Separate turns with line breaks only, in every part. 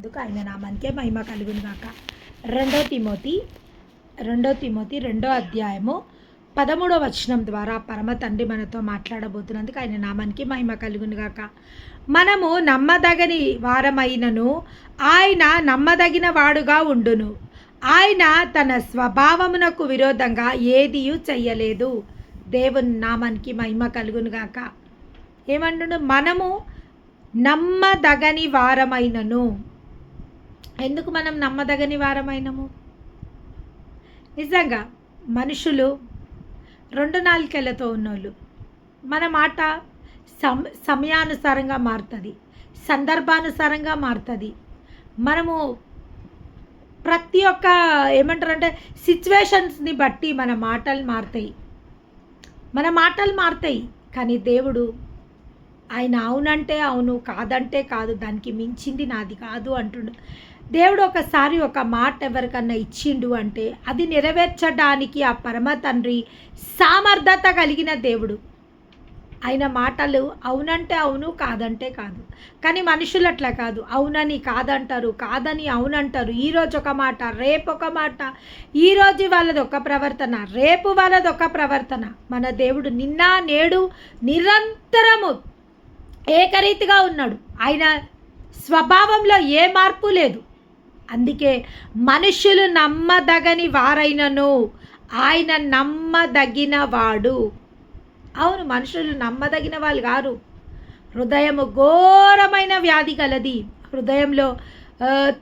అందుకు ఆయన నామానికే మహిమ కలుగును గాక. రెండో తిమోతి 2వ అధ్యాయము 13వ వచనం ద్వారా పరమ తండ్రి మనతో మాట్లాడబోతున్నందుకు ఆయన నామానికి మహిమ కలుగును గాక. మనము నమ్మదగని వారమైనను ఆయన నమ్మదగిన వాడుగా ఉండును. ఆయన తన స్వభావమునకు విరోధంగా ఏదియూ చెయ్యలేదు. దేవుని నామానికి మహిమ కలుగును గాక. ఏమంటున్నాడు? మనము నమ్మదగని వారమైనను. ఎందుకు మనం నమ్మదగని వారమైనము? నిజంగా మనుషులు 2 నాలుకలతో ఉన్నోళ్ళు. మన మాట సమయానుసారంగా మారుతుంది, సందర్భానుసారంగా మారుతుంది. మనము ప్రతి ఒక్క ఏమంటారంటే సిచ్యువేషన్స్ని బట్టి మన మాటలు మారుతాయి. కానీ దేవుడు ఆయన అవునంటే అవును, కాదంటే కాదు, దానికి మించింది నాది కాదు అంటుండు. దేవుడు ఒకసారి ఒక మాట ఎవరికన్నా ఇచ్చిండు అంటే అది నెరవేర్చడానికి ఆ పరమ తండ్రి సామర్థ్యత కలిగిన దేవుడు. ఆయన మాటలు అవునంటే అవును, కాదంటే కాదు. కానీ మనుషులు అట్లా కాదు. అవునని కాదంటారు, కాదని అవునంటారు. ఈరోజు ఒక మాట, రేపు ఒక మాట. ఈరోజు వాళ్ళది ఒక ప్రవర్తన, రేపు వాళ్ళది ఒక ప్రవర్తన. మన దేవుడు నిన్న నేడు నిరంతరము ఏకరీతిగా ఉన్నాడు. ఆయన స్వభావంలో ఏ మార్పు లేదు. అందుకే మనుషులు నమ్మదగని వారైనను ఆయన నమ్మదగిన వాడు. అవును, మనుషులు నమ్మదగిన వాళ్ళు కాదు. హృదయము ఘోరమైన వ్యాధి కలది. హృదయంలో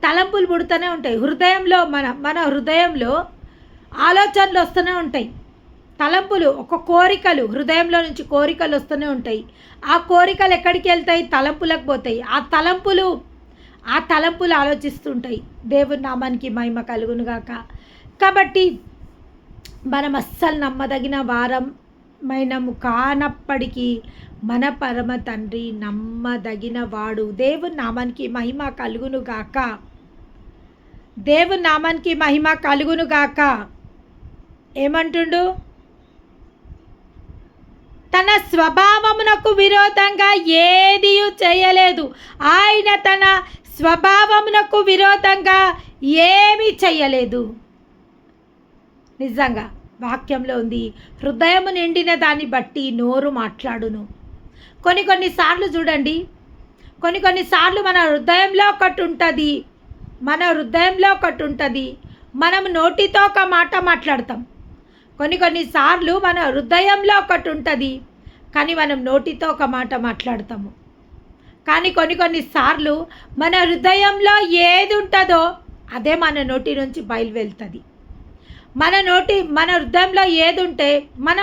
తలంపులు పుడుతూనే ఉంటాయి. హృదయంలో మన హృదయంలో ఆలోచనలు వస్తూనే ఉంటాయి. తలంపులు, ఒక కోరికలు, హృదయంలో నుంచి కోరికలు వస్తూనే ఉంటాయి. ఆ కోరికలు ఎక్కడికి వెళ్తాయి? తలంపులకు పోతాయి. ఆ తలంపులు ఆలోచిస్తుంటాయి. దేవుని నామానికి మహిమ కలుగునుగాక. కాబట్టి మనం అస్సలు నమ్మదగిన వారమైనము కానప్పటికీ మన పరమ తండ్రి నమ్మదగిన వాడు. దేవుని నామానికి మహిమ కలుగునుగాక. దేవుని నామానికి మహిమ కలుగునుగాక. ఏమంటుండు? తన స్వభావమునకు విరోధంగా ఏది చేయలేదు. ఆయన తన స్వభావమునకు విరోధంగా ఏమీ చేయలేదు. నిజంగా వాక్యంలో ఉంది, హృదయము నిండిన దాన్ని బట్టి నోరు మాట్లాడును. కొన్నిసార్లు చూడండి, కొన్నిసార్లు మన హృదయంలో ఒకటి ఉంటుంది, మనం నోటితో ఒక మాట మాట్లాడతాం. కొన్నిసార్లు మన హృదయంలో ఒకటి ఉంటుంది, కానీ మనం నోటితో ఒక మాట మాట్లాడతాము. కానీ కొన్నిసార్లు మన హృదయంలో ఏది ఉంటుందో అదే మన నోటి నుంచి బయలువెళ్తుంది. మన హృదయంలో ఏది ఉంటే మన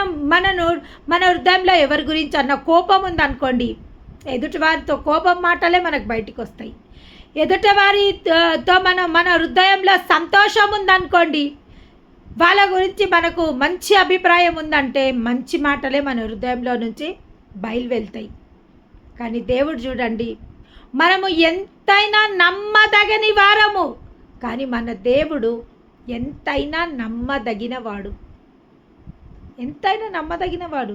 హృదయంలో ఎవరి గురించి అన్న కోపం ఉందనుకోండి, ఎదుటివారితో కోపం మాటలే మనకు బయటికి వస్తాయి. ఎదుటివారితో మన హృదయంలో సంతోషం ఉందనుకోండి, వాళ్ళ గురించి మనకు మంచి అభిప్రాయం ఉందంటే మంచి మాటలే మన హృదయంలో నుంచి బయలువెళ్తాయి. కానీ దేవుడు చూడండి, మనము ఎంతైనా నమ్మదగని వారము, కానీ మన దేవుడు ఎంతైనా నమ్మదగినవాడు.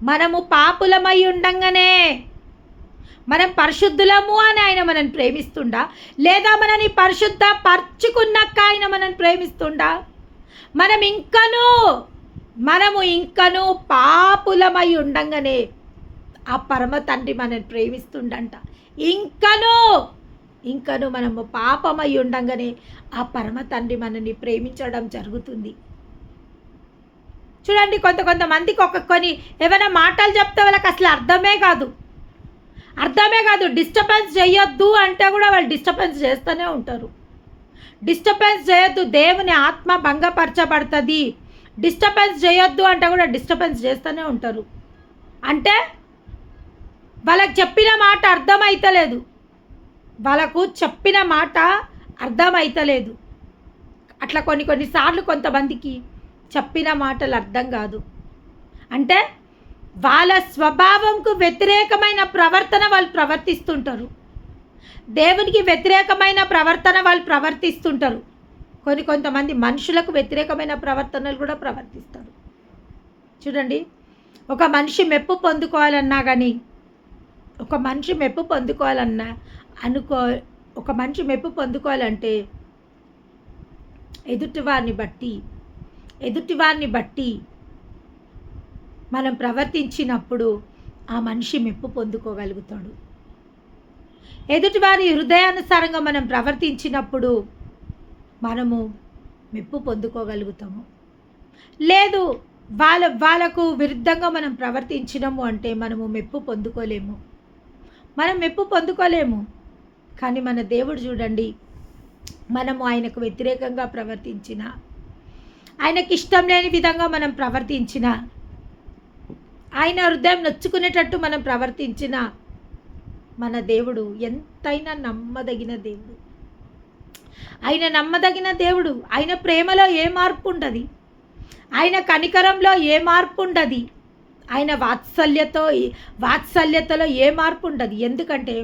మనము పాపులమై ఉండంగానే మనం పరిశుద్ధులము అని ఆయన మనల్ని ప్రేమిస్తుండా, లేదా మనని పరిశుద్ధ పరుచుకున్నాక ఆయన మనల్ని ప్రేమిస్తుండా? మనము ఇంకను పాపులమై ఉండంగానే ఆ పరమ తండ్రి మనల్ని ప్రేమిస్తుండంట. ఇంకను మనము పాపమై ఉండంగానే ఆ పరమ తండ్రి మనల్ని ప్రేమించడం జరుగుతుంది. చూడండి, కొంతమందికి కొన్ని ఏమైనా మాటలు చెప్తే వాళ్ళకి అసలు అర్థమే కాదు. డిస్టర్బెన్స్ చేయొద్దు అంటే కూడా వాళ్ళు డిస్టర్బెన్స్ చేస్తూనే ఉంటారు. డిస్టర్బెన్స్ చేయొద్దు, దేవుని ఆత్మ భంగపరచబడుతుంది. డిస్టర్బెన్స్ చేయొద్దు అంటే కూడా డిస్టర్బెన్స్ చేస్తూనే ఉంటారు. అంటే వాళ్ళకు చెప్పిన మాట అర్థమైతలేదు. అట్లా కొన్నిసార్లు కొంతమందికి చెప్పిన మాటలు అర్థం కాదు. అంటే వాళ్ళ స్వభావంకు వ్యతిరేకమైన ప్రవర్తన వాళ్ళు ప్రవర్తిస్తుంటారు. దేవునికి వ్యతిరేకమైన ప్రవర్తన వాళ్ళు ప్రవర్తిస్తుంటారు. కొంతమంది మనుషులకు వ్యతిరేకమైన ప్రవర్తనలు కూడా ప్రవర్తిస్తారు. చూడండి, ఒక మనిషి మెప్పు పొందుకోవాలన్నా ఒక మనిషి మెప్పు పొందుకోవాలంటే ఎదుటివారిని బట్టి మనం ప్రవర్తించినప్పుడు ఆ మనిషి మెప్పు పొందుకోగలుగుతాడు. ఎదుటివారి హృదయానుసారంగా మనం ప్రవర్తించినప్పుడు మనము మెప్పు పొందుకోగలుగుతాము. లేదు, వాళ్ళకు విరుద్ధంగా మనం ప్రవర్తించినము అంటే మనము మెప్పు పొందుకోలేము. కానీ మన దేవుడు చూడండి, మనము ఆయనకు వ్యతిరేకంగా ప్రవర్తించిన, ఆయనకి ఇష్టం లేని విధంగా మనం ప్రవర్తించిన, ఆయన హృదయం నొచ్చుకునేటట్టు మనం ప్రవర్తించిన, మన దేవుడు ఎంతైనా నమ్మదగిన దేవుడు. ఆయన ప్రేమలో ఏ మార్పు ఉండదు, ఆయన కనికరంలో ఏ మార్పు ఉండదు, ఆయన వాత్సల్యతలో ఏ మార్పు ఉండదు. ఎందుకంటే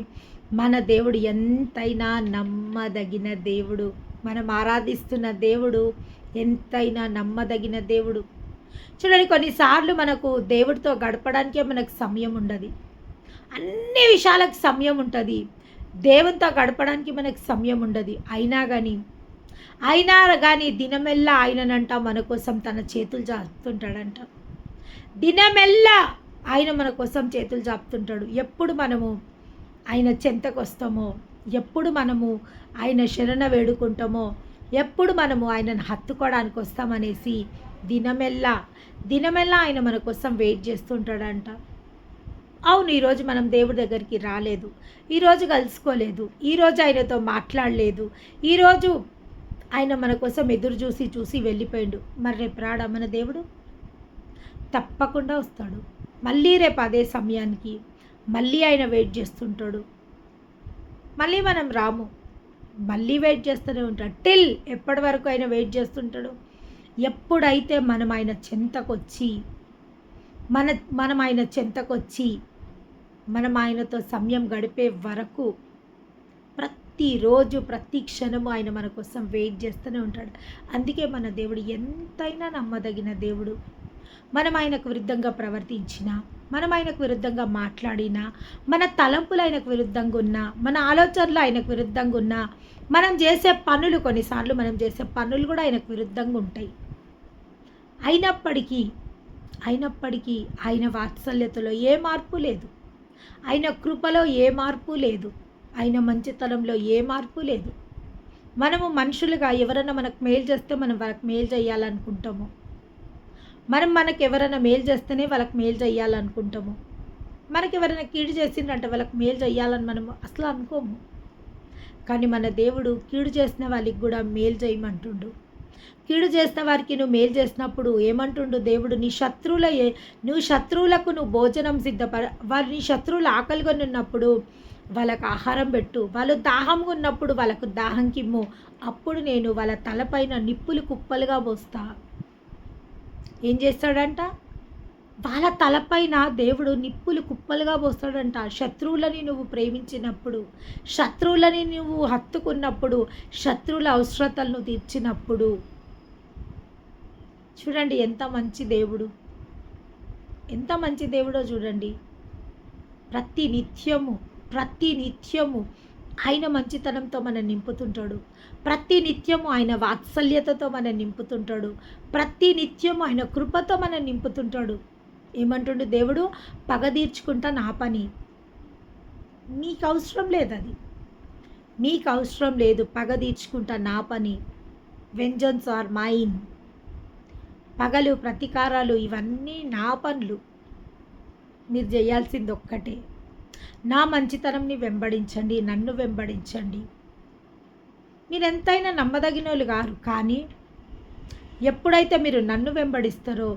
మన దేవుడు ఎంతైనా నమ్మదగిన దేవుడు. మనం ఆరాధిస్తున్న దేవుడు ఎంతైనా నమ్మదగిన దేవుడు. చూడండి, కొన్నిసార్లు మనకు దేవుడితో గడపడానికే మనకు సమయం ఉండదు. అన్ని విషయాలకు సమయం ఉంటుంది, దేవునితో గడపడానికి మనకు సమయం ఉండదు. అయినా కానీ దినమెల్లా ఆయననంట మన కోసం తన చేతులు చాపుతుంటాడంట. దినమెల్లా ఆయన మన కోసం చేతులు చాపుతుంటాడు. ఎప్పుడు మనము ఆయన చెంతకు వస్తామో, ఎప్పుడు మనము ఆయన శరణ వేడుకుంటామో, ఎప్పుడు మనము ఆయనను హత్తుకోవడానికి వస్తామనేసి దినమెల్లా ఆయన మన కోసం వెయిట్ చేస్తుంటాడంట. అవును, ఈరోజు మనం దేవుడి దగ్గరికి రాలేదు, ఈరోజు కలుసుకోలేదు, ఈరోజు ఆయనతో మాట్లాడలేదు, ఈరోజు ఆయన మన కోసం ఎదురు చూసి వెళ్ళిపోయాడు. మరి రేపు రాడా మన దేవుడు? తప్పకుండా వస్తాడు. మళ్ళీ రేపు అదే సమయానికి మళ్ళీ ఆయన వెయిట్ చేస్తుంటాడు. మళ్ళీ మనం రాము, మళ్ళీ వెయిట్ చేస్తూనే ఉంటాడు. ఎప్పటి వరకు ఆయన వెయిట్ చేస్తుంటాడు? ఎప్పుడైతే మనం ఆయన చెంతకొచ్చి మనం ఆయనతో సమయం గడిపే వరకు ప్రతిరోజు ప్రతి క్షణము ఆయన మన కోసం వెయిట్ చేస్తూనే ఉంటాడు. అందుకే మన దేవుడు ఎంతైనా నమ్మదగిన దేవుడు. మనం ఆయనకు విరుద్ధంగా ప్రవర్తించినా, మనం ఆయనకు విరుద్ధంగా మాట్లాడినా, మన తలంపులు ఆయనకు విరుద్ధంగా ఉన్నా, మన ఆలోచనలు ఆయనకు విరుద్ధంగా ఉన్నా, కొన్నిసార్లు మనం చేసే పనులు కూడా ఆయనకు విరుద్ధంగా ఉంటాయి. అయినప్పటికీ ఆయన వాత్సల్యతలో ఏ మార్పు లేదు, ఆయన కృపలో ఏ మార్పు లేదు, ఆయన మంచితనంలో ఏ మార్పు లేదు. మనము మనుషులుగా ఎవరైనా మనకు మేలు చేస్తే మనం వాళ్ళకి మేలు చేయాలనుకుంటాము. మనకు ఎవరైనా మేలు చేస్తేనే వాళ్ళకి మేలు చేయాలనుకుంటాము. మనకి ఎవరైనా కీడు చేసిందంటే వాళ్ళకి మేలు చేయాలని మనం అసలు అనుకోము. కానీ మన దేవుడు కీడు చేసిన వాళ్ళకి కూడా మేలు చేయమంటుండు. కీడు చేసిన వారికి నువ్వు మేలు చేసినప్పుడు ఏమంటుండు దేవుడు? నువ్వు శత్రువులకు భోజనం వారు నీ శత్రువులు ఆకలిగా ఉన్నప్పుడు వాళ్ళకు ఆహారం పెట్టు, వాళ్ళు దాహంగా ఉన్నప్పుడు వాళ్ళకు దాహం కిమ్ము, అప్పుడు నేను వాళ్ళ తలపైన నిప్పులు కుప్పలుగా పోస్తా. ఏం చేస్తాడంట? వాళ్ళ తలపైన దేవుడు నిప్పులు కుప్పలుగా పోస్తాడంట. శత్రువులని నువ్వు ప్రేమించినప్పుడు, శత్రువులని నువ్వు హత్తుకున్నప్పుడు, శత్రువుల అవసరతలను తీర్చినప్పుడు. చూడండి ఎంత మంచి దేవుడో చూడండి. ప్రతి నిత్యము ఆయన మంచితనంతో మనం నింపుతుంటాడు. ప్రతి నిత్యము ఆయన వాత్సల్యతతో మనం నింపుతుంటాడు. ప్రతి నిత్యము ఆయన కృపతో మనం నింపుతుంటాడు. ఏమంటుండు దేవుడు? పగ తీర్చుకుంటా నా పని, మీకు అవసరం లేదు. పగ తీర్చుకుంటా నా పని. Vengeance are mine. పగలు, ప్రతీకారాలు ఇవన్నీ నా పనులు. మీరు చేయాల్సింది ఒక్కటే, నా మంచితనంని వెంబడించండి, నన్ను వెంబడించండి. మీరు ఎంతైనా నమ్మదగిన వాళ్ళు గారు, కానీ ఎప్పుడైతే మీరు నన్ను వెంబడిస్తారో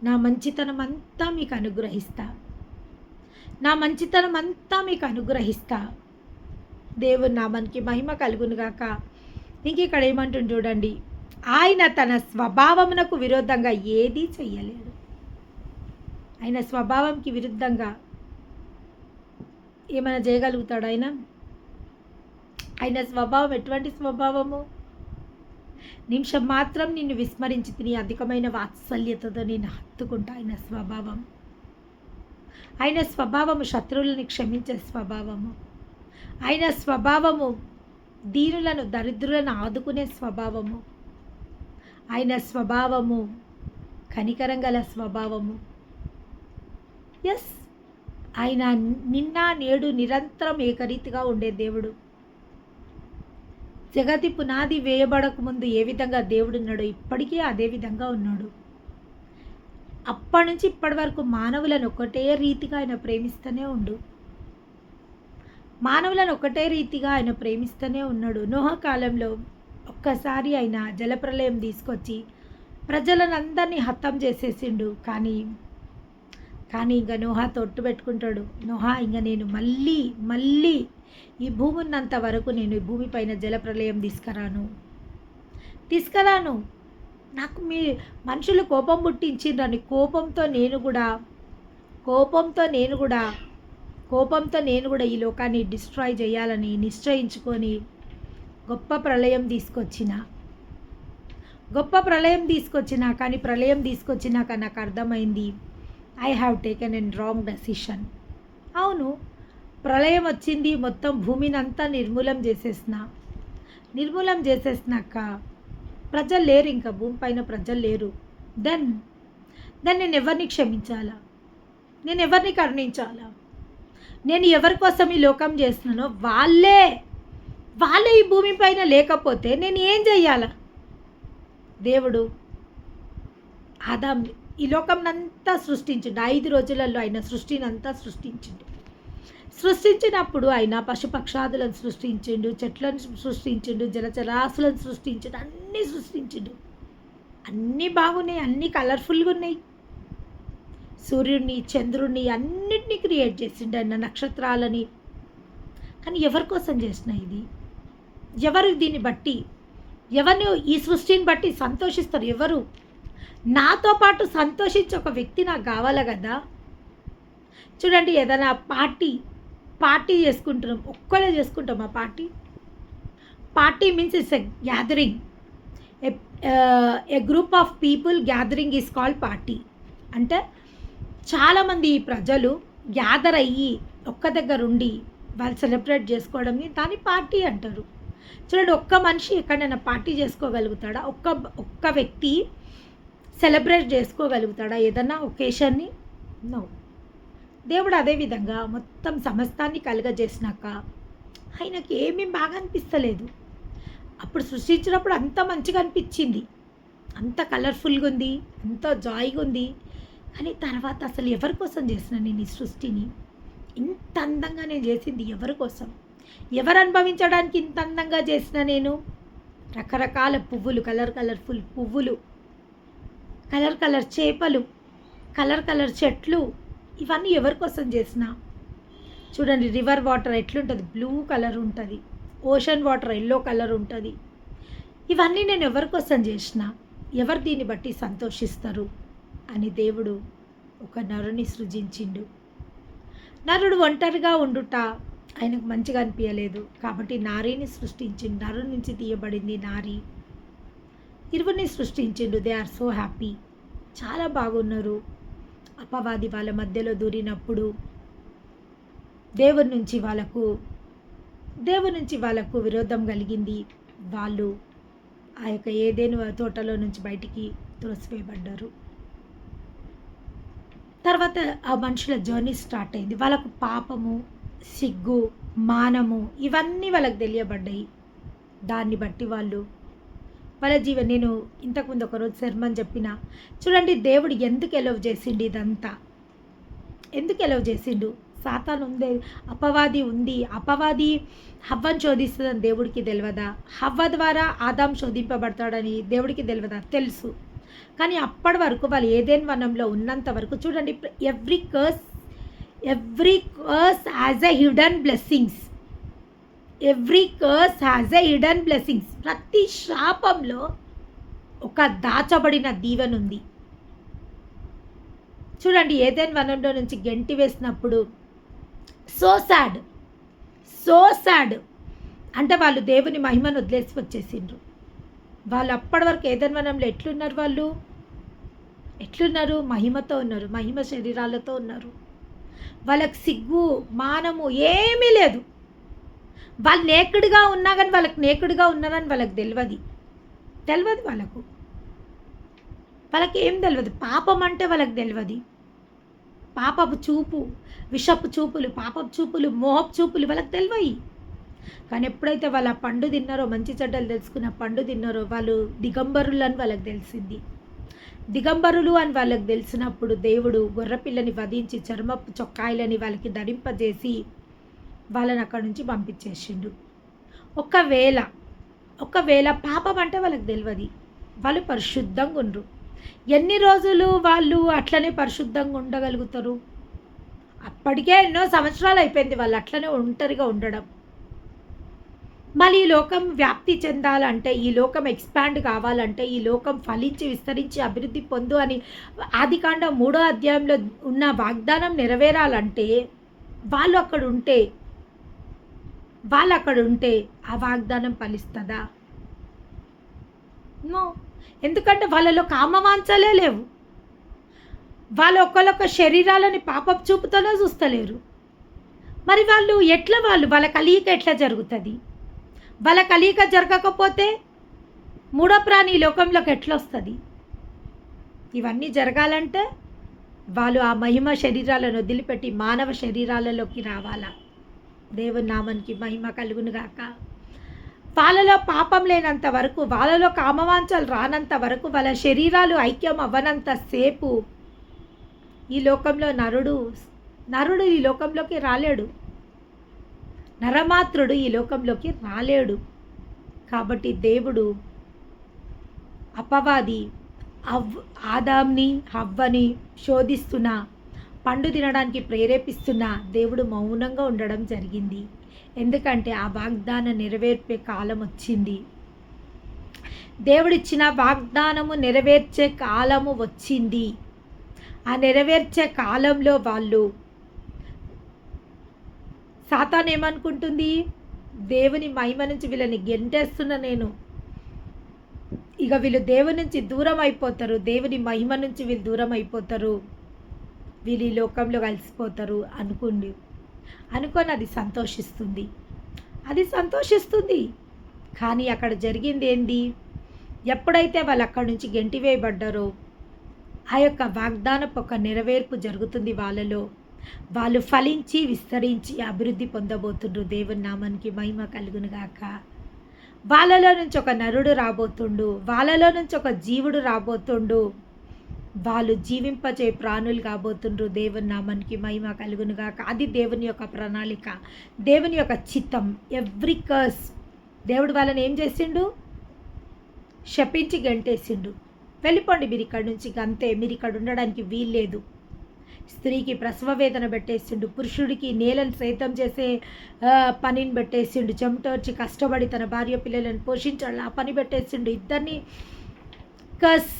నా మంచితనం అంతా మీకు అనుగ్రహిస్తా. దేవుని నామానికి మహిమ కలుగునుగాక. ఇంక ఇక్కడ ఏమంటుంది చూడండి, ఆయన తన స్వభావమునకు విరుద్ధంగా ఏదీ చెయ్యలేడు. ఆయన స్వభావంకి విరుద్ధంగా ఏమైనా చేయగలుగుతాడు ఆయన? ఆయన స్వభావం ఎటువంటి స్వభావము? నిమిషం మాత్రం నిన్ను విస్మరించి తిని అధికమైన వాత్సల్యతతో నేను హత్తుకుంటా. ఆయన స్వభావం ఆయన స్వభావము శత్రువులని క్షమించే స్వభావము. ఆయన స్వభావము దీనులను దరిద్రులను ఆదుకునే స్వభావము. ఆయన స్వభావము కనికరం గల స్వభావము. ఎస్, ఆయన నిన్న నేడు నిరంతరం ఏకరీతిగా ఉండే దేవుడు. జగతి పునాది వేయబడక ముందు ఏ విధంగా దేవుడు ఉన్నాడో ఇప్పటికీ అదే విధంగా ఉన్నాడు. అప్పటి నుంచి ఇప్పటి వరకు మానవులను ఒకటే రీతిగా ఆయన ప్రేమిస్తూనే ఉండు. మానవులను ఒకటే రీతిగా ఆయన ప్రేమిస్తూనే ఉన్నాడు. నోహ కాలంలో ఒక్కసారి ఆయన జలప్రలయం తీసుకొచ్చి ప్రజలను అందరినీ హతం చేసేసిండు. కానీ ఇంకా నోహా తొట్టు పెట్టుకుంటాడు. నోహా, ఇంకా నేను మళ్ళీ ఈ భూమి ఉన్నంత వరకు నేను ఈ భూమిపైన జలప్రలయం తీసుకురాను. నాకు మీ మనుషులు కోపం పుట్టించిండ్రని కోపంతో నేను కూడా ఈ లోకాన్ని డిస్ట్రాయ్ చేయాలని నిశ్చయించుకొని గొప్ప ప్రళయం తీసుకొచ్చిన కానీ ప్రళయం తీసుకొచ్చినాక నాకు అర్థమైంది, I have taken an wrong decision. అవును, ప్రళయం వచ్చింది, మొత్తం భూమిని అంతా నిర్మూలం చేసేసినాక ప్రజలు లేరు, ఇంకా భూమి పైన ప్రజలు లేరు. దెన్ నేను ఎవరిని క్షమించాలా? నేను ఎవరిని కరుణించాలా? నేను ఎవరి కోసం ఈ లోకం చేస్తున్నానో వాళ్ళే ఈ భూమి పైన లేకపోతే నేను ఏం చెయ్యాలా? దేవుడు ఆదాం ఈ లోకంనంతా సృష్టించిండు. 5 రోజులలో ఆయన సృష్టినంతా సృష్టించినప్పుడు ఆయన పశుపక్షాదులను సృష్టించిండు, చెట్లను సృష్టించిండు, జలచరాశులను సృష్టించిండు, అన్నీ సృష్టించిండు. అన్నీ బాగున్నాయి, అన్నీ కలర్ఫుల్గా ఉన్నాయి. సూర్యుడిని, చంద్రుడిని అన్నిటినీ క్రియేట్ చేసిండు ఆయన, నక్షత్రాలని. కానీ ఎవరి కోసం చేసిన ఇది? ఎవరు దీన్ని బట్టి, ఎవరు ఈ సృష్టిని బట్టి సంతోషిస్తారు? ఎవరు? నాతో పాటు సంతోషించే ఒక వ్యక్తి నాకు కావాలి కదా. చూడండి, ఏదైనా పార్టీ చేసుకుంటున్నాం, ఒక్కలే చేసుకుంటాం. ఆ party means it's a gathering, A group of people gathering is called party. అంటే చాలామంది ప్రజలు గ్యాదర్ అయ్యి ఒక్క దగ్గర ఉండి వాళ్ళు సెలబ్రేట్ చేసుకోవడంని దాన్ని పార్టీ అంటారు. చూడండి, ఒక్క మనిషి ఎక్కడైనా పార్టీ చేసుకోగలుగుతాడా? ఒక్క వ్యక్తి సెలబ్రేట్ చేసుకోగలుగుతాడా ఏదన్నా ఒకేషన్ని? నో. దేవుడు అదేవిధంగా మొత్తం సమస్తాన్ని కలుగజేసినాక ఆయనకి ఏమీ బాగా అనిపిస్తలేదు. అప్పుడు సృష్టించినప్పుడు అంత మంచిగా అనిపించింది, అంత కలర్ఫుల్గా ఉంది, అంత జాయ్గా ఉంది. కానీ తర్వాత అసలు ఎవరి కోసం చేసిన నేను ఈ సృష్టిని? ఇంత అందంగా నేను చేసింది ఎవరి కోసం? ఎవరు అనుభవించడానికి ఇంత అందంగా చేసిన నేను? రకరకాల పువ్వులు, కలర్ఫుల్ పువ్వులు, కలర్ చేపలు, కలర్ చెట్లు, ఇవన్నీ ఎవరి కోసం చేసిన? చూడండి, రివర్ వాటర్ ఎట్లుంటుంది, బ్లూ కలర్ ఉంటుంది. ఓషన్ వాటర్ ఎల్లో కలర్ ఉంటుంది. ఇవన్నీ నేను ఎవరి కోసం చేసిన? ఎవరు దీన్ని బట్టి సంతోషిస్తారు అని దేవుడు ఒక నరుని సృజించిండు. నరుడు ఒంటరిగా ఉండుట ఆయనకు మంచిగా అనిపించలేదు, కాబట్టి నారీని సృష్టించిండు. నరు నుంచి తీయబడింది నారీ. ఇరువురిని సృష్టించిండు. దే ఆర్ సో హ్యాపీ, చాలా బాగున్నారు. అపవాది వాళ్ళ మధ్యలో దూరినప్పుడు దేవుని నుంచి వాళ్ళకు విరోధం కలిగింది. వాళ్ళు ఆ యొక్క ఏదెను తోటలో నుంచి బయటికి త్రోసివేయబడ్డారు. తర్వాత ఆ మనుషుల జర్నీ స్టార్ట్ అయింది. వాళ్ళకు పాపము, సిగ్గు, మానము ఇవన్నీ వాళ్ళకి తెలియబడ్డాయి. దాన్ని బట్టి వాళ్ళ నేను ఇంతకుముందు ఒకరోజు శర్మని చెప్పిన, చూడండి, దేవుడు ఎందుకు ఎలవ్ చేసిండు ఇదంతా? ఎందుకు ఎలవ్ చేసిండు? సాతాను ఉంది, అపవాది ఉంది. అపవాది హవ్వను శోధిస్తుందని దేవుడికి తెలియదా? హవ్వ ద్వారా ఆదాం శోధింపబడతాడని దేవుడికి తెలియదా? తెలుసు. కానీ అప్పటి వరకు వాళ్ళు ఏదైనా వనంలో ఉన్నంత వరకు చూడండి, every curse has a hidden blessings. ప్రతి శాపంలో ఒక దాచబడిన దీవెన ఉంది. చూడండి, ఏదైనా వనంలో నుంచి గెంటి వేసినప్పుడు సో సాడ్ అంటే వాళ్ళు దేవుని మహిమను వదిలేసి వచ్చేసిండ్రు. వాళ్ళు అప్పటి వరకు ఏదైనా వనంలో ఎట్లున్నారు? మహిమతో ఉన్నారు, మహిమ శరీరాలతో ఉన్నారు. వాళ్ళకి సిగ్గు మానము ఏమీ లేదు. వాళ్ళు నేకుడుగా ఉన్నా కానీ వాళ్ళకి నేకుడుగా ఉన్నారని వాళ్ళకి తెలియదు వాళ్ళకి ఏం తెలియదు. పాపం అంటే వాళ్ళకి తెలియదు. పాపపు చూపు, విషపు చూపులు, పాపపు చూపులు, మోహపు చూపులు వాళ్ళకి తెలివయి. కానీ ఎప్పుడైతే వాళ్ళు ఆ పండు తిన్నారో, మంచి చెడ్డలు తెలుసుకున్న పండు తిన్నారో, వాళ్ళు దిగంబరులు అని వాళ్ళకి తెలిసింది. దిగంబరులు అని వాళ్ళకి తెలిసినప్పుడు దేవుడు గొర్రెపిల్లని వధించి చర్మపు చొక్కాయిలని వాళ్ళకి ధరింపజేసి వాళ్ళని అక్కడి నుంచి పంపించేసిండు. ఒకవేళ పాపం అంటే వాళ్ళకి తెలియదు. వాళ్ళు పరిశుద్ధంగా ఉండరు. ఎన్ని రోజులు వాళ్ళు అట్లనే పరిశుద్ధంగా ఉండగలుగుతారు? అప్పటికే ఎన్నో సంవత్సరాలు అయిపోయింది వాళ్ళు అట్లనే ఒంటరిగా ఉండడం. మళ్ళీ ఈ లోకం వ్యాప్తి చెందాలంటే, ఈ లోకం ఎక్స్పాండ్ కావాలంటే, ఈ లోకం ఫలించి విస్తరించి అభివృద్ధి పొందు అని ఆదికాండం 3వ అధ్యాయంలో ఉన్న వాగ్దానం నెరవేరాలంటే వాళ్ళు అక్కడ ఉంటే ఆ వాగ్దానం ఫలిస్తుందా? నో. ఎందుకంటే వాళ్ళలో కామవాంఛలే లేవు. వాళ్ళు ఒకళ్ళొక శరీరాలని పాపపు చూపుతోనే చూస్తలేరు. మరి వాళ్ళ కలయిక ఎట్లా జరుగుతుంది? వాళ్ళ కలయిక జరగకపోతే మూడో ప్రాణి లోకంలోకి ఎట్లా వస్తుంది? ఇవన్నీ జరగాలంటే వాళ్ళు ఆ మహిమ శరీరాలను వదిలిపెట్టి మానవ శరీరాలలోకి రావాలా. దేవుని నామానికి మహిమ కలుగునుగాక. వాళ్ళలో పాపం లేనంత వరకు, వాళ్ళలో కామవాంఛలు రానంత వరకు, వాళ్ళ శరీరాలు ఐక్యం అవ్వనంత సేపు ఈ లోకంలో నరుడు ఈ లోకంలోకి రాలేడు. నరమాత్రుడు ఈ లోకంలోకి రాలేడు. కాబట్టి దేవుడు అపవాది ఆదాంని హవ్వని శోధిస్తున్న, పండు తినడానికి ప్రేరేపిస్తున్న దేవుడు మౌనంగా ఉండడం జరిగింది. ఎందుకంటే ఆ వాగ్దానం నెరవేర్పే కాలం వచ్చింది. దేవుడిచ్చిన వాగ్దానము నెరవేర్చే కాలము వచ్చింది. ఆ నెరవేర్చే కాలంలో వాళ్ళు సాతాను ఏమనుకుంటుంది? దేవుని మహిమ నుంచి వీళ్ళని గెంటేస్తున్నా నేను, ఇక వీళ్ళు దేవుని నుంచి దూరం అయిపోతారు, దేవుని మహిమ నుంచి వీళ్ళు దూరం అయిపోతారు, వీళ్ళు ఈ లోకంలో కలిసిపోతారు అనుకొని అది సంతోషిస్తుంది. కానీ అక్కడ జరిగింది ఏంది? ఎప్పుడైతే వాళ్ళు అక్కడి నుంచి గెంటివేయబడ్డారో ఆ యొక్క వాగ్దానపు ఒక నెరవేర్పు జరుగుతుంది. వాళ్ళు ఫలించి విస్తరించి అభివృద్ధి పొందబోతుండ్రు. దేవుని నామానికి మహిమ కలుగునుగాక. వాళ్ళలో నుంచి ఒక నరుడు రాబోతుండు, వాళ్ళలో నుంచి ఒక జీవుడు రాబోతుండు, వాళ్ళు జీవింపచే ప్రాణులు కాబోతుండ్రు. దేవుని నామానికి మహిమ కలుగునుగాక. అది దేవుని యొక్క ప్రణాళిక, దేవుని యొక్క చిత్తం. ఎవ్రీ కర్స్ దేవుడు వాళ్ళని ఏం చేసిండు? శపించి గంటేసిండు. వెళ్ళిపోండి మీరు ఇక్కడి నుంచి, అంతే, మీరు ఇక్కడ ఉండడానికి వీల్లేదు. స్త్రీకి ప్రసవ వేదన పెట్టేసిండు, పురుషుడికి నేలను సైతం చేసే పనిని పెట్టేసిండు, చెమటోర్చి కష్టపడి తన భార్య పిల్లలను పోషించాలి ఆ పని పెట్టేసిండు. ఇద్దరిని కర్స్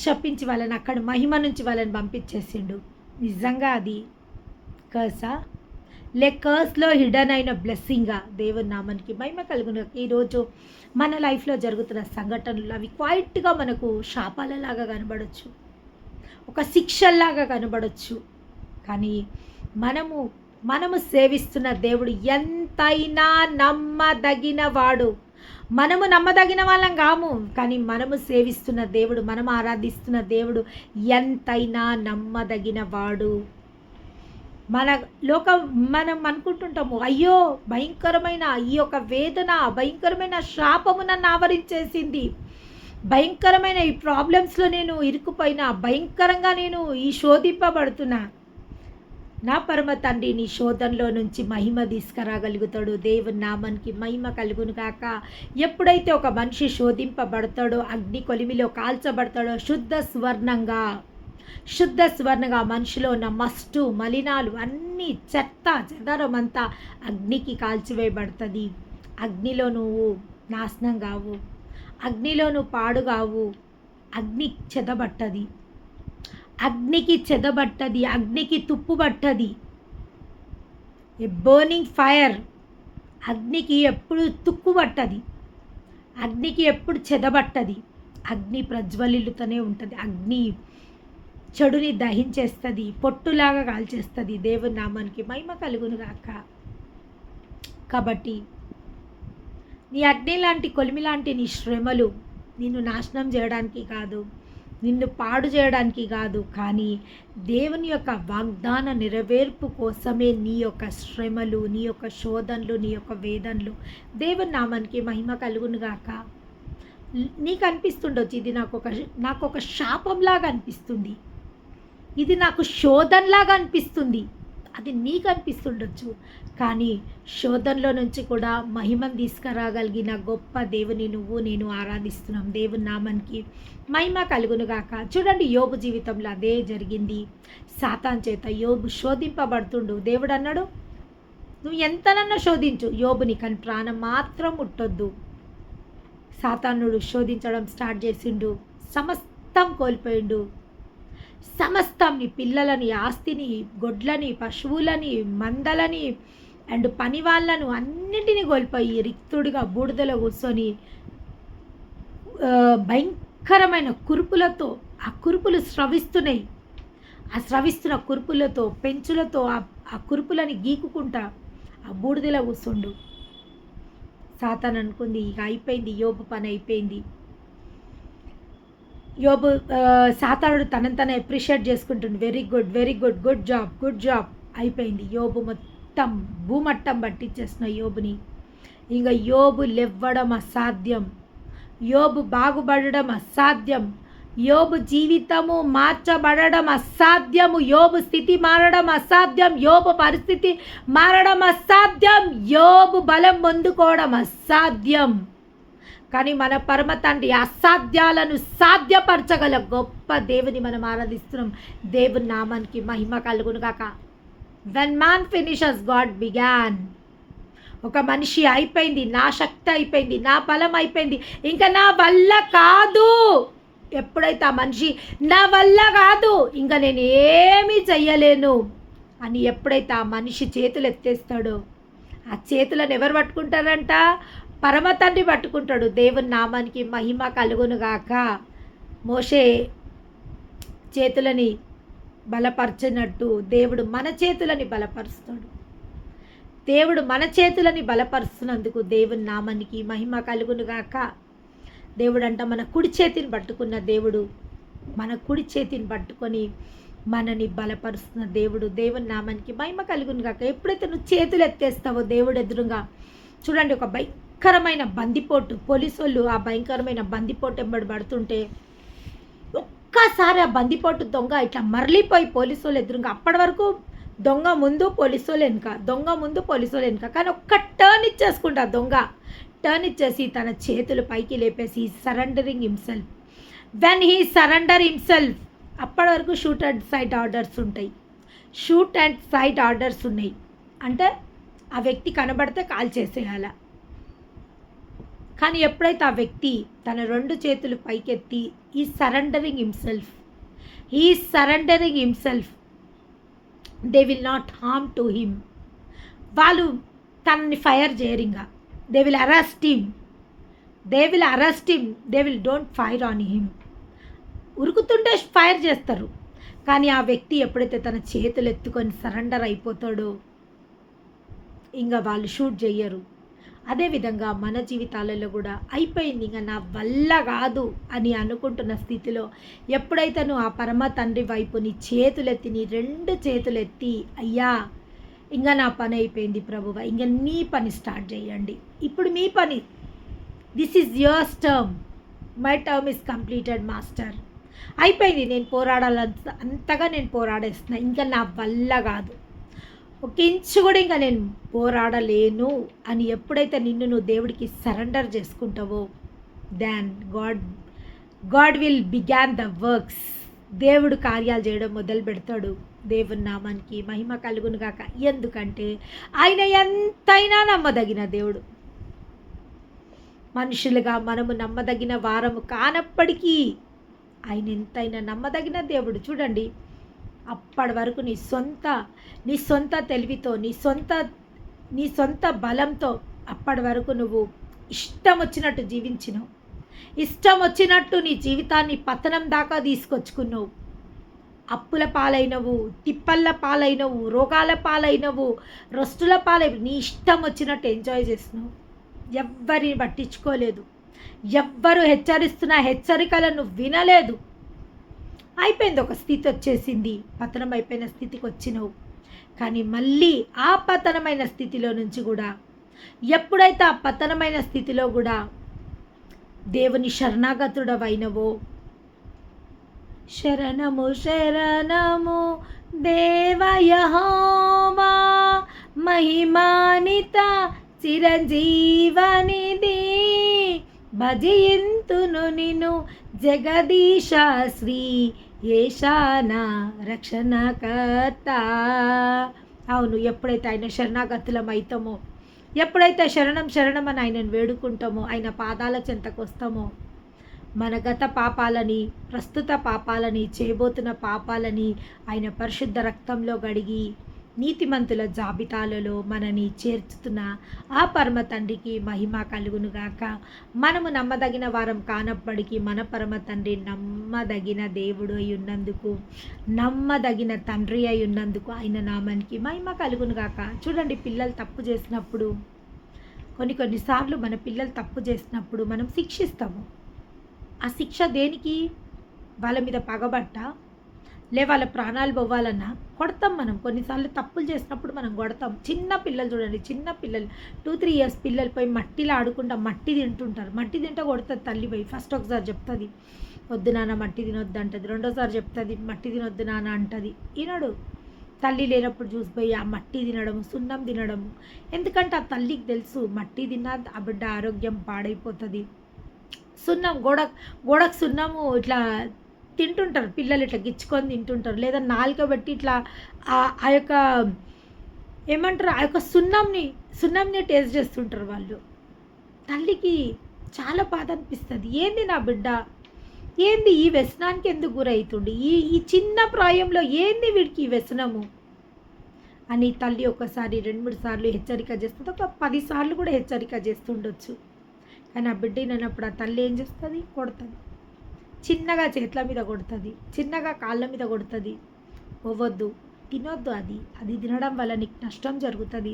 శపించి వాళ్ళని అక్కడ మహిమ నుంచి వాళ్ళని పంపించేసిండు. నిజంగా అది కర్సా కర్స్లో హిడెన్ అయిన బ్లెస్సింగా? దేవుని నామానికి మహిమ కలుగును. ఈరోజు మన లైఫ్లో జరుగుతున్న సంఘటనలు అవి క్వైట్గా మనకు శాపాలలాగా కనబడవచ్చు, ఒక శిక్షల్లాగా కనబడవచ్చు. కానీ మనము సేవిస్తున్న దేవుడు ఎంతైనా నమ్మదగిన వాడు. మనము నమ్మదగిన వాళ్ళం కాము, కానీ మనము సేవిస్తున్న దేవుడు, మనం ఆరాధిస్తున్న దేవుడు ఎంతైనా నమ్మదగిన వాడు. మనం అనుకుంటుంటాము, అయ్యో భయంకరమైన ఈ యొక్క వేదన, భయంకరమైన శాపము నన్ను ఆవరించేసింది, భయంకరమైన ఈ ప్రాబ్లమ్స్లో నేను ఇరుక్కుపోయినా, భయంకరంగా నేను ఈ శోధింపబడుతున్నా. నా పరమ తండ్రి నీ శోధనలో నుంచి మహిమ తీసుకురాగలుగుతాడు. దేవుని నామానికి మహిమ కలుగును కాక. ఎప్పుడైతే ఒక మనిషి శోధింపబడతాడో, అగ్ని కొలిమిలో కాల్చబడతాడో, శుద్ధ స్వర్ణంగా మనిషిలో ఉన్న మస్టు మలినాలు అన్నీ చెత్త చెదరమంతా అగ్నికి కాల్చివేయబడుతుంది. అగ్నిలో నువ్వు నాశనం కావు, అగ్నిలో నువ్వు పాడుగావు. అగ్ని చెదబట్టది, అగ్నికి తుప్పు పట్టది. ఏ బర్నింగ్ ఫైర్ అగ్నికి ఎప్పుడు తుక్కు పట్టది, అగ్నికి ఎప్పుడు చెదబట్టది. అగ్ని ప్రజ్వలిల్లుతూనే ఉంటుంది. అగ్ని చెడుని దహించేస్తుంది, పొట్టులాగా కాల్చేస్తుంది. దేవుని నామానికి మహిమ కలుగును గాక. కాబట్టి నీ అగ్ని లాంటి కొలిమి లాంటి నీ శ్రమలు నిన్ను నాశనం చేయడానికి కాదు, నిన్ను పాడు చేయడానికి కాదు, కానీ దేవుని యొక్క వాగ్దాన నెరవేర్పు కోసమే నీ యొక్క శ్రమలు, నీ యొక్క శోధనలు, నీ యొక్క వేదనలు. దేవుని నామానికి మహిమ కలుగును గాక. నీకు అనిపిస్తుండొచ్చు ఇది నాకు ఒక శాపంలాగా అనిపిస్తుంది, ఇది నాకు శోధనలాగా అనిపిస్తుంది, అది నీకు అనిపిస్తుండొచ్చు. కానీ శోధనలో నుంచి కూడా మహిమను తీసుకురాగలిగిన గొప్ప దేవుని నువ్వు నేను ఆరాధిస్తున్నాం. దేవుని నామానికి మహిమ కలుగునుగాక. చూడండి, యోబు జీవితంలో అదే జరిగింది. సాతాన్ చేత యోబు శోధింపబడుతుండు. దేవుడు అన్నాడు, నువ్వు ఎంతనన్నా శోధించు యోబుని, కానీ ప్రాణం మాత్రం ముట్టొద్దు. సాతానుడు శోధించడం స్టార్ట్ చేసిండు, సమస్తం కోల్పోయిండు. సమస్తం, నీ పిల్లలని, ఆస్తిని, గొడ్లని, పశువులని, మందలని అండ్ పని వాళ్ళను అన్నింటినీ కోల్పోయి రిక్తుడిగా బూడిదలో కూర్చొని భయంకరమైన కురుపులతో, ఆ కురుపులు స్రవిస్తున్నాయి, ఆ స్రవిస్తున్న కురుపులతో, పెంచులతో ఆ కురుపులని గీకుకుంటా ఆ బూడిదలో కూర్చుండు. సాతాన్ అనుకుంది, ఇక అయిపోయింది, యోబు పని అయిపోయింది. యోబు సాతానుడు తనని తన అప్రిషియేట్ చేసుకుంటుంది. Very good, very good, good job, good job. అయిపోయింది. యోబు మొత్తం భూమట్టం పట్టించేసిన యోబుని. ఇంకా యోబు లేవ్వడం అసాధ్యం, యోబు బాగుపడడం అసాధ్యం, యోబు జీవితము మార్చబడడం అసాధ్యము, యోబు స్థితి మారడం అసాధ్యం, యోబు పరిస్థితి మారడం అసాధ్యం, యోబు బలం పొందుకోవడం అసాధ్యం. కానీ మన పరమ తండ్రి అసాధ్యాలను సాధ్యపరచగల గొప్ప దేవుని మనం ఆరాధిస్తున్నాం. దేవుని నామానికి మహిమ కలుగును గాక. When man finishes God began. ఒక మనిషి అయిపోయింది, నా శక్తి అయిపోయింది, నా బలం అయిపోయింది, ఇంకా నా వల్ల కాదు. ఎప్పుడైతే ఆ మనిషి నా వల్ల కాదు, ఇంకా నేను ఏమీ చెయ్యలేను అని ఎప్పుడైతే ఆ మనిషి చేతులు ఎత్తేస్తాడో, ఆ చేతులను ఎవరు పట్టుకుంటారంట? పరమ తండ్రి పట్టుకుంటాడు. దేవుని నామానికి మహిమ కలుగునుగాక. మోషే చేతులని బలపరచినట్టు దేవుడు మన చేతులని బలపరుస్తాడు. దేవుడు మన చేతులని బలపరుస్తున్నందుకు దేవుని నామానికి మహిమ కలుగునుగాక. దేవుడు అంట మన కుడి చేతిని పట్టుకున్న దేవుడు, మన కుడి చేతిని పట్టుకొని మనని బలపరుస్తున్న దేవుడు. దేవుని నామానికి మహిమ కలుగునుగాక. ఎప్పుడైతే నువ్వు చేతులు ఎత్తేస్తావో దేవుడు ఎదురుగా, చూడండి, ఒక భయంకరమైన బందిపోటు, పోలీసు వాళ్ళు ఆ భయంకరమైన బందిపోటు ఎంబడి పడుతుంటే ఒక్కసారి ఆ బందిపోటు దొంగ ఇట్లా మరలిపోయి పోలీసు వాళ్ళు ఎదురుగా, అప్పటి వరకు దొంగ ముందు పోలీసు వాళ్ళు వెనుక, దొంగ ముందు పోలీసు వాళ్ళు వెనుక, కానీ ఒక్క టర్న్ ఇచ్చేసుకుంటా దొంగ, టర్న్ ఇచ్చేసి తన చేతులు పైకి లేపేసి surrendering himself. When he surrender himself, అప్పటి వరకు షూట్ అండ్ సైట్ ఆర్డర్స్ ఉంటాయి, షూట్ అండ్ సైట్ ఆర్డర్స్ ఉన్నాయి. అంటే ఆ వ్యక్తి కనబడితే కాల్ చేసేయాల. కానీ ఎప్పుడైతే ఆ వ్యక్తి తన రెండు చేతులు పైకెత్తి ఈ సరెండరింగ్ హిమ్సెల్ఫ్, ఈ surrendering himself, they will not harm to him. వాళ్ళు తనని ఫైర్ చేయరు, ఇంకా they will arrest him, they will arrest him, they will don't fire on him. ఉరుకుతుంటే ఫైర్ చేస్తారు, కానీ ఆ వ్యక్తి ఎప్పుడైతే తన చేతులు ఎత్తుకొని సరెండర్ అయిపోతాడో ఇంకా వాళ్ళు షూట్ చెయ్యరు. అదేవిధంగా మన జీవితాలలో కూడా అయిపోయింది, ఇంకా నా వల్ల కాదు అని అనుకుంటున్న స్థితిలో ఎప్పుడైతే నువ్వు ఆ పరమ తండ్రి వైపు నీ చేతులెత్తి, నీ రెండు చేతులెత్తి, అయ్యా ఇంకా నా పని అయిపోయింది ప్రభువా, ఇంకా నీ పని స్టార్ట్ చేయండి, ఇప్పుడు మీ పని, this is yours term, my term is completed master. అయిపోయింది, నేను అంతగా నేను పోరాడేస్తున్నా, ఇంకా నా వల్ల కాదు, ఒక ఇంచు కూడా ఇంకా నేను పోరాడలేను అని ఎప్పుడైతే నిన్ను నువ్వు దేవుడికి సరెండర్ చేసుకుంటావో, then God will began the works. దేవుడు కార్యాలు చేయడం మొదలు పెడతాడు. దేవుని నామానికి మహిమ కలుగును గాక. ఎందుకంటే ఆయన ఎంతైనా నమ్మదగిన దేవుడు. మనుషులుగా మనము నమ్మదగిన వారము కానప్పటికీ ఆయన ఎంతైనా నమ్మదగిన దేవుడు. చూడండి, అప్పటి వరకు నీ సొంత తెలివితో, నీ సొంత బలంతో అప్పటి వరకు నువ్వు ఇష్టం వచ్చినట్టు జీవించినావు, ఇష్టం వచ్చినట్టు నీ జీవితాన్ని పతనం దాకా తీసుకొచ్చుకున్నావు. అప్పుల పాలైనవు, తిప్పల్ల పాలైనవు, రోగాల పాలైనవు, రొస్టుల పాలైనవు, నీ ఇష్టం వచ్చినట్టు ఎంజాయ్ చేసినావు. ఎవ్వరిని పట్టించుకోలేదు. ఎవ్వరు హెచ్చరిస్తున్న హెచ్చరికలను వినలేదు. అయిపోయింది, ఒక స్థితి వచ్చేసింది, పతనం అయిపోయిన స్థితికి వచ్చినావు. కానీ మళ్ళీ ఆ పతనమైన స్థితిలో నుంచి కూడా, ఎప్పుడైతే ఆ పతనమైన స్థితిలో కూడా దేవుని శరణాగతుడవైనవో, శరణము శరణము దేవ యెహోవా మహిమానిత చిరంజీవనిది, భజయింతును నిన్ను జగదీశ శ్రీ ఏషాన రక్షణకర్త. అవును, ఎప్పుడైతే ఆయన శరణాగతులం అవుతామో, ఎప్పుడైతే శరణం శరణం అని ఆయనను వేడుకుంటామో, ఆయన పాదాల చెంతకు వస్తామో, మన గత పాపాలని, ప్రస్తుత పాపాలని, చేయబోతున్న పాపాలని ఆయన పరిశుద్ధ రక్తంలో గడిగి నీతిమంతుల జాబితాలలో మనని చేర్చుతున్న ఆ పరమ తండ్రికి మహిమ కలుగునుగాక. మనము నమ్మదగిన వారం కానప్పటికీ మన పరమ తండ్రి నమ్మదగిన దేవుడు అయి ఉన్నందుకు, నమ్మదగిన తండ్రి అయి ఉన్నందుకు ఆయన నామానికి మహిమ కలుగునుగాక. చూడండి, పిల్లలు తప్పు చేసినప్పుడు, కొన్నిసార్లు మన పిల్లలు తప్పు చేసినప్పుడు మనం శిక్షిస్తాము. ఆ శిక్ష దేనికి? వాళ్ళ మీద పగబట్ట, వాళ్ళ ప్రాణాలు పోవాలన్నా కొడతాం. మనం కొన్నిసార్లు తప్పులు చేసినప్పుడు మనం కొడతాం. చిన్న పిల్లలు చూడండి, చిన్న పిల్లలు 2-3 ఇయర్స్ పిల్లలు పోయి మట్టిలో ఆడుకుంటా మట్టి తింటుంటారు. మట్టి తింటే కొడుతుంది తల్లి పోయి. ఫస్ట్ ఒకసారి చెప్తుంది, వద్దు నాన్న మట్టి తినొద్దు అంటది. రెండోసారి చెప్తుంది, మట్టి తినొద్దు నాన్న అంటది. ఈనాడు తల్లి లేనప్పుడు చూసిపోయి ఆ మట్టి తినడము, సున్నం తినడము. ఎందుకంటే ఆ తల్లికి తెలుసు, మట్టి తిన్నా ఆ బిడ్డ ఆరోగ్యం పాడైపోతుంది. సున్నం, గోడకు సున్నము ఇట్లా తింటుంటారు పిల్లలు, ఇట్లా గిచ్చుకొని తింటుంటారు. లేదా నాలుక పెట్టి ఇట్లా ఆ యొక్క ఏమంటారు, ఆ యొక్క సున్నంని టేస్ట్ చేస్తుంటారు వాళ్ళు. తల్లికి చాలా బాధ అనిపిస్తుంది. ఏంది నా బిడ్డ, ఏంది ఈ వ్యసనానికి ఎందుకు గురవుతుండి, ఈ చిన్న ప్రాయంలో ఏంది వీడికి ఈ వ్యసనము అని తల్లి ఒకసారి 2-3 సార్లు హెచ్చరిక చేస్తుంది. ఒక 10 సార్లు కూడా హెచ్చరిక చేస్తుండొచ్చు. కానీ ఆ బిడ్డ వినప్పుడు ఆ తల్లి ఏం చేస్తుంది? కొడుతుంది. చిన్నగా చేతుల మీద కొడుతుంది, చిన్నగా కాళ్ళ మీద కొడుతుంది. పోవద్దు, తినొద్దు, అది తినడం వల్ల నీకు నష్టం జరుగుతుంది,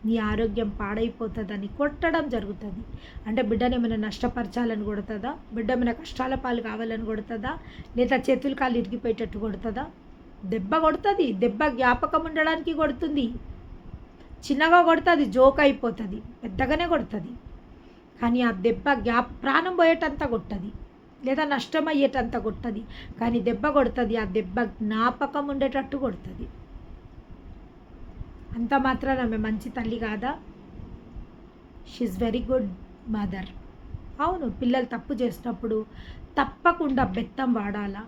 నీ ఆరోగ్యం పాడైపోతుందని కొట్టడం జరుగుతుంది. అంటే బిడ్డను ఏమైనా నష్టపరచాలని కొడుతుందా? బిడ్డ ఏమైనా కష్టాల పాలు కావాలని కొడుతుందా? లేదా చేతులు కాళ్ళు ఇరిగిపోయేటట్టు కొడుతుందా? దెబ్బ కొడుతుంది. దెబ్బ జ్ఞాపకం ఉండడానికి కొడుతుంది. చిన్నగా కొడుతుంది, జోక్ అయిపోతుంది. పెద్దగానే కొడుతుంది. కానీ ఆ దెబ్బ ప్రాణం పోయేటంతా కొట్టది, లేదా నష్టం అయ్యేటంతా కొట్టది. కానీ దెబ్బ కొడుతుంది, ఆ దెబ్బ జ్ఞాపకం ఉండేటట్టు కొడుతుంది. అంత మాత్రాన ఆమె మంచి తల్లి కాదా? She very good mother. అవును, పిల్లలు తప్పు చేసినప్పుడు తప్పకుండా బెత్తం వాడాలా.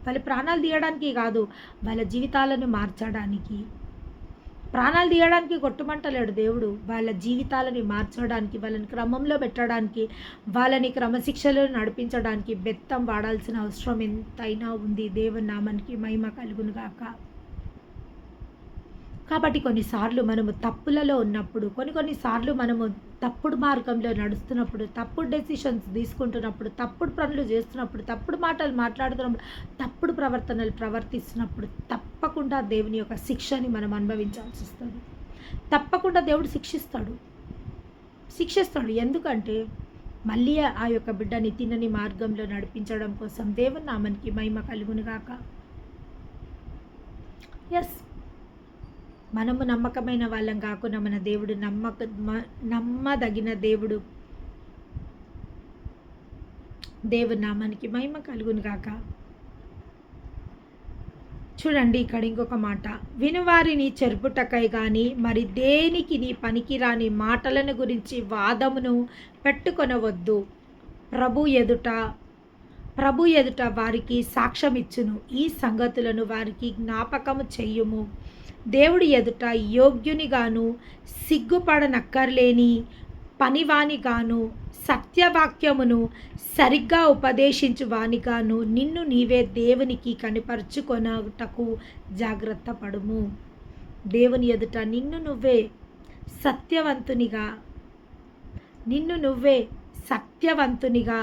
వాళ్ళ ప్రాణాలు తీయడానికి కాదు, వాళ్ళ జీవితాలను మార్చడానికి. ప్రాణాలు తీయడానికి కొట్టుమంటలేడు దేవుడు, వాళ్ళ జీవితాలని మార్చడానికి, వాళ్ళని క్రమంలో పెట్టడానికి, వాళ్ళని క్రమశిక్షలో నడిపించడానికి బెత్తం వాడాల్సిన అవసరం ఎంతైనా ఉంది. దేవుని నామానికి మహిమ కలుగునుగాక. కాబట్టి కొన్నిసార్లు మనము తప్పులలో ఉన్నప్పుడు, కొన్నిసార్లు మనము తప్పుడు మార్గంలో నడుస్తున్నప్పుడు, తప్పుడు డెసిషన్స్ తీసుకుంటున్నప్పుడు, తప్పుడు పనులు చేస్తున్నప్పుడు, తప్పుడు మాటలు మాట్లాడుతున్నప్పుడు, తప్పుడు ప్రవర్తనలు ప్రవర్తిస్తున్నప్పుడు తప్పకుండా దేవుని యొక్క శిక్షని మనం అనుభవించాల్సి వస్తుంది. తప్పకుండా దేవుడు శిక్షిస్తాడు. ఎందుకంటే మళ్ళీ ఆ యొక్క బిడ్డని తినని మార్గంలో నడిపించడం కోసం. దేవుని నామానికి మహిమ కలుగునుగాక. ఎస్, మనము నమ్మకమైన వాళ్ళం కాకుండా మన దేవుడు నమ్మదగిన దేవుడు. దేవుని నామానికి మహిమ కలుగునుగాక. చూడండి, ఇక్కడ ఇంకొక మాట, వినువారిని చెరుపుటకై కానీ మరి దేనికి నీ పనికిరాని మాటలను గురించి వాదమును పెట్టుకొనవద్దు. ప్రభు ఎదుట వారికి సాక్ష్యం ఇచ్చును. ఈ సంగతులను వారికి జ్ఞాపకము చెయ్యుము. దేవుడి ఎదుట యోగ్యునిగాను, సిగ్గుపడనక్కర్లేని పనివానిగాను, సత్యవాక్యమును సరిగ్గా ఉపదేశించు వానిగాను నిన్ను నీవే దేవునికి కనిపరుచుకొనుటకు జాగ్రత్త పడుము. దేవుని ఎదుట నిన్ను నువ్వే సత్యవంతునిగా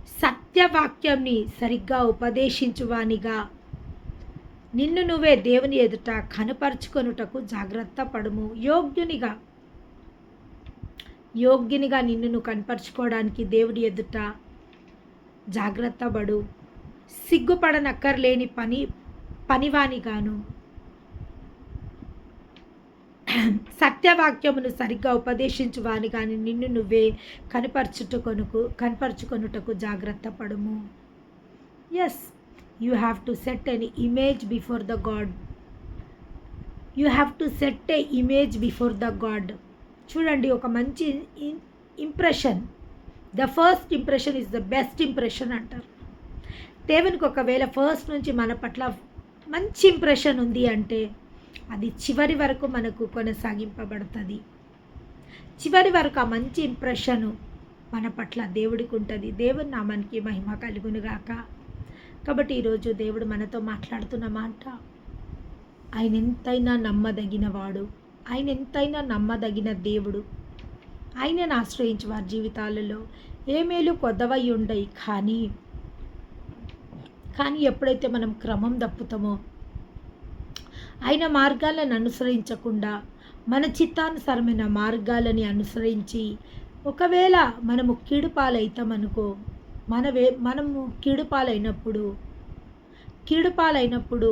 సత్యవాక్యంని సరిగ్గా ఉపదేశించువానిగా నిన్ను నువ్వే దేవుని ఎదుట కనపరుచుకొనుటకు జాగ్రత్త పడుము. యోగ్యునిగా నిన్ను నువ్వు కనపరుచుకోవడానికి దేవుడి ఎదుట జాగ్రత్త పడు. సిగ్గుపడనక్కర్లేని పనివానిగాను సత్యవాక్యమును సరిగ్గా ఉపదేశించువాని కానీ నిన్ను నువ్వే కనపరుచుకొనుటకు జాగ్రత్త పడుము. Yes, you have to set an image before the God. You have to set a image before the God. చూడండి, ఒక మంచి impression, the first impression is the best impression అంటారు. దేవునికి ఒకవేళ ఫస్ట్ నుంచి మన పట్ల మంచి ఇంప్రెషన్ ఉంది అంటే అది చివరి వరకు మనకు కొనసాగింపబడుతుంది. చివరి వరకు ఆ మంచి ఇంప్రెషను మన పట్ల దేవుడికి ఉంటుంది. దేవుని నామానికి మహిమ కలుగునుగాక. కాబట్టి ఈరోజు దేవుడు మనతో మాట్లాడుతున్న మాట, ఆయన ఎంతైనా నమ్మదగినవాడు, ఆయన ఎంతైనా నమ్మదగిన దేవుడు. ఆయనను ఆశ్రయించి వారి జీవితాలలో ఏ మేలు కొద్దవై ఉండయి. కానీ ఎప్పుడైతే మనం క్రమం తప్పుతామో, ఆయన మార్గాలను అనుసరించకుండా మన చిత్తానుసారమైన మార్గాలని అనుసరించి ఒకవేళ మనము కీడుపాలవుతామనుకో, మనము కీడుపాలైనప్పుడు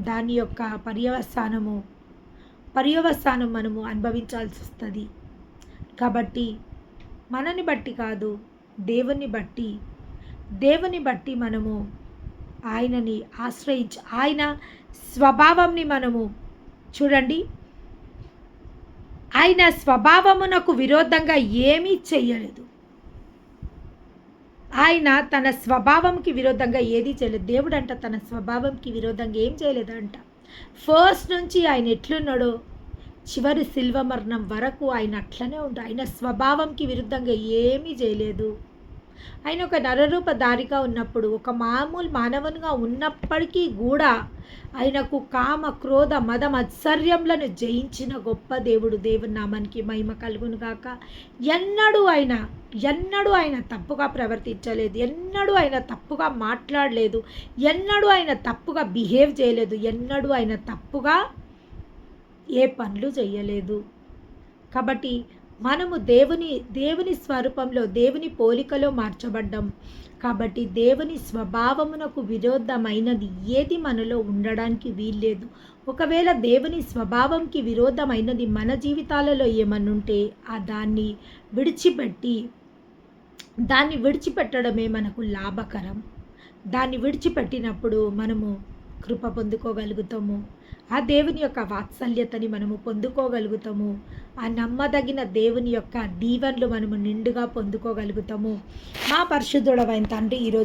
దాని యొక్క పర్యవసానం మనము అనుభవించాల్సి వస్తుంది. కాబట్టి మనని బట్టి కాదు, దేవుని బట్టి మనము ఆయనని ఆశ్రయించి ఆయన స్వభావంని మనము చూడండి, ఆయన స్వభావమునకు విరోధంగా ఏమీ చెయ్యలేదు. ఆయన తన స్వభావంకి విరోధంగా ఏది చేయలేదు. దేవుడు అంట తన స్వభావంకి విరోధంగా ఏం చేయలేదంట. ఫస్ట్ నుంచి ఆయన ఎట్లున్నాడో చివరి శిల్వ మరణం వరకు ఆయన అట్లనే ఉంటాడు. ఆయన స్వభావంకి విరుద్ధంగా ఏమీ చేయలేదు. ఆయన ఒక నరరూపధారిగా ఉన్నప్పుడు, ఒక మామూలు మానవునిగా ఉన్నప్పటికీ కూడా ఆయనకు కామ క్రోధ మద మత్సర్యములను జయించిన గొప్ప దేవుడు. దేవుని నామానికి మహిమ కలుగును గాక. ఎన్నడూ ఆయన తప్పుగా ప్రవర్తించలేదు, ఎన్నడూ ఆయన తప్పుగా మాట్లాడలేదు, ఎన్నడూ ఆయన తప్పుగా బిహేవ్ చేయలేదు, ఎన్నడూ ఆయన తప్పుగా ఏ పనులు చేయలేదు. కాబట్టి మనము దేవుని స్వరూపంలో, దేవుని పోలికలో మార్చబడ్డాం. కాబట్టి దేవుని స్వభావమునకు విరోధమైనది ఏది మనలో ఉండడానికి వీల్లేదు. ఒకవేళ దేవుని స్వభావంకి విరోధమైనది మన జీవితాలలో ఏమన్నుంటే దాన్ని విడిచిపెట్టడమే మనకు లాభకరం. దాన్ని విడిచిపెట్టినప్పుడు మనము కృప పొందుకోగలుగుతాము. ఆ దేవుని యొక్క వాత్సల్యతని మనము పొందుకోగలుగుతాము. ఆ నమ్మదగిన దేవుని యొక్క దీవెనలు మనము నిండుగా పొందుకోగలుగుతాము. మా పరిశుద్ధుడవైన తండ్రి, ఈరోజు